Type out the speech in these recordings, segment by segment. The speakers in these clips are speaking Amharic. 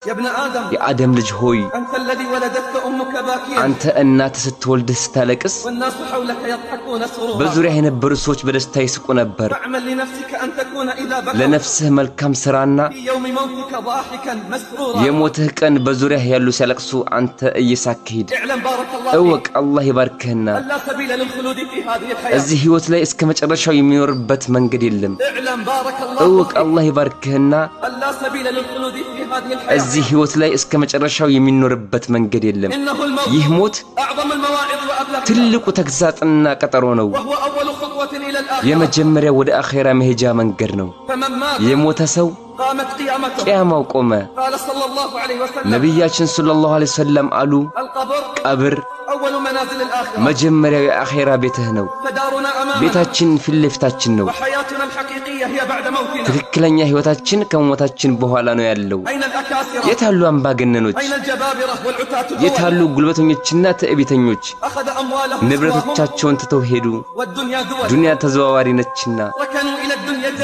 يا آدم ልጅ ሆይ አንተ እናት ስትወልድ ስታለቅስ በዙሪያ የነበሩ ሰዎች በደስታ ይስቁ ነበር ለነፍስህ መልካም ስራና የሞትህ ቀን በዙሪያ ያሉ ሲያለቅሱ አንተ እየሳክሂድ እወቅ አላህ ይባርክህና እዚህ ህይወት ላይ እስከ መጨረሻው የሚኖርበት መንገድ የለም እወቅ አላህ ይባርክህና እዚህ ህይወት ላይ እስከ መጨረሻው የሚኖርበት መንገድ የለም ይህ ሞት ትልቁ ተግዛጽና ቀጠሮ ነው የመጀመሪያ ወደ አኺራ መሄጃ መንገድ ነው የሞተ ሰው ቂያማው ቆመ ነብያችን ሰለላሁ ዐለይሂ ወሰለም አሉ ቀብር መጀመሪያው የአኺራ ቤትህ ነው ቤታችን ፊት ለፊታችን ነው ትክክለኛ ህይወታችን ከሞታችን በኋላ ነው ያለው የታሉ አምባገነኖች የታሉ ጉልበተኞችና ትዕቢተኞች ንብረቶቻቸውን ትተው ሄዱ ዱንያ ተዘዋዋሪ ነችና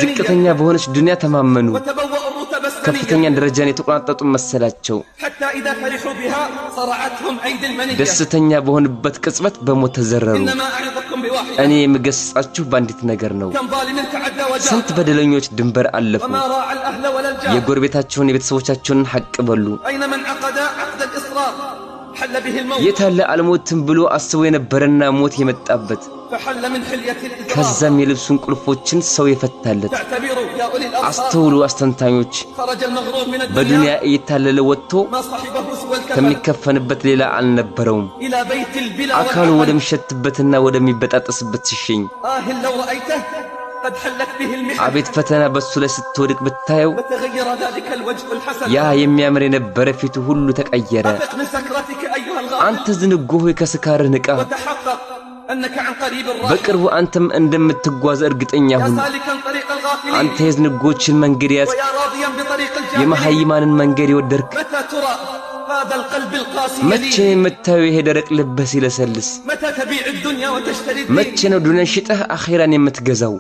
ዝቅተኛ በሆነች ዱንያ ተማመኑ ከፍተኛ ደረጃን የተቆናጠጡ መሰላቸው ደስተኛ በሆነበት ቅጽበት በሞት ተዘረሩ እኔ የምገስጻችሁ ባንዲት ነገር ነው ስንት በደለኞች ድንበር አለፉ የጎረቤታቸውን የቤተሰቦቻቸውን ሐቅ በሉ የታለ አልሞትም ብሎ አስቦ የነበረና ሞት የመጣበት ከዛም የልብሱን ቁልፎችን ሰው የፈታለት አስተውሉ አስተንታኞች በዱንያ እየታለለ ወጥቶ ከሚከፈንበት ሌላ አልነበረውም አካሉ ወደሚሸትበትና ወደሚበጣጠስበት ሲሸኝ አቤት ፈተና በሱ ላይ ስትወድቅ ብታየው ያ የሚያምር የነበረ ፊቱ ሁሉ ተቀየረ አንተ ዝንጉ ሆይ ከስካርህ ንቃ በቅርቡ አንተም እንደምትጓዝ እርግጠኛ ሁን አንተ የዝንጎችን መንገድ ያዝክ የመሐይማንን መንገድ ይወደርክ መቼ የምታዩ ይሄ ደረቅ ልብህ ሲለሰልስ መቼ ነው ዱንያን ሽጠህ አኺራን የምትገዛው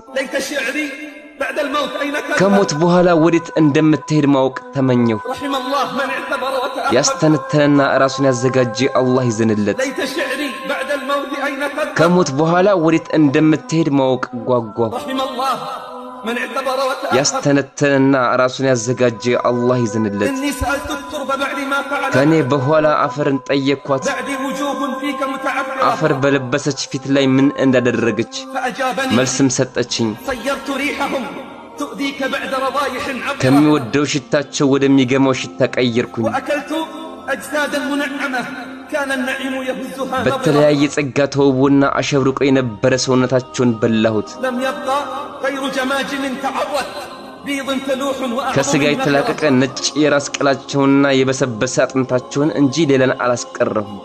ከሞት በኋላ ወዴት እንደምትሄድ ማወቅ ተመኘው ያስተነተነና ራሱን ያዘጋጀ አላህ ይዘንለት ከሞት በኋላ ወዴት እንደምትሄድ ማወቅ ጓጓ ያስተነተነና ራሱን ያዘጋጀ አላህ ይዘንለት ከኔ በኋላ አፈርን ጠየኳት አፈር በለበሰች ፊት ላይ ምን እንዳደረገች መልስም ሰጠችኝ ከሚወደው ሽታቸው ወደሚገማው ሽታ ቀየርኩኝ በተለያየ ጸጋ ተውቦና አሸብርቆ የነበረ ሰውነታቸውን በላሁት ከስጋ የተላቀቀ ነጭ የራስ ቅላቸውና የበሰበሰ አጥንታቸውን እንጂ ሌላን አላስቀረሁም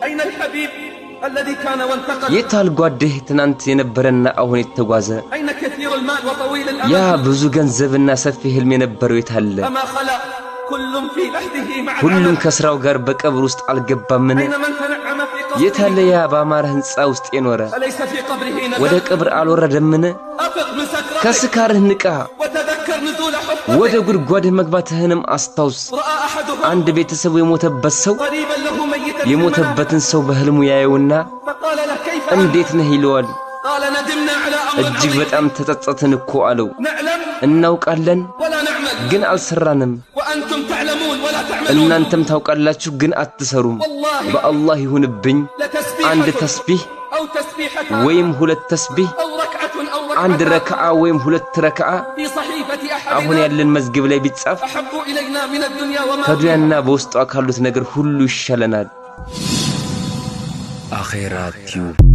የታል ጓድህ ትናንት የነበረና አሁን የተጓዘ ያ ብዙ ገንዘብና ሰፊ ህልም የነበረው የታለ ሁሉም ከስራው ጋር በቀብር ውስጥ አልገባምን የታለ ያ ባማረ ህንጻ ውስጥ የኖረ ወደ ቀብር አልወረደምን ከስካርህ ንቃ ወደ ጉድጓድህ መግባትህንም አስታውስ አንድ ቤተሰብ የሞተበት ሰው የሞተበትን ሰው በህልሙ ያየውና እንዴት ነህ ይለዋል እጅግ በጣም ተጸጸትን እኮ አለው እናውቃለን ግን አልሰራንም እናንተም ታውቃላችሁ ግን አትሰሩም በአላህ ይሁንብኝ አንድ ተስቢህ ወይም ሁለት ተስቢህ አንድ ረካዓ ወይም ሁለት ረካዓ አሁን ያለን መዝገብ ላይ ቢጻፍ ከዱንያና በውስጧ ካሉት ነገር ሁሉ ይሻለናል አኺራ ቲዩብ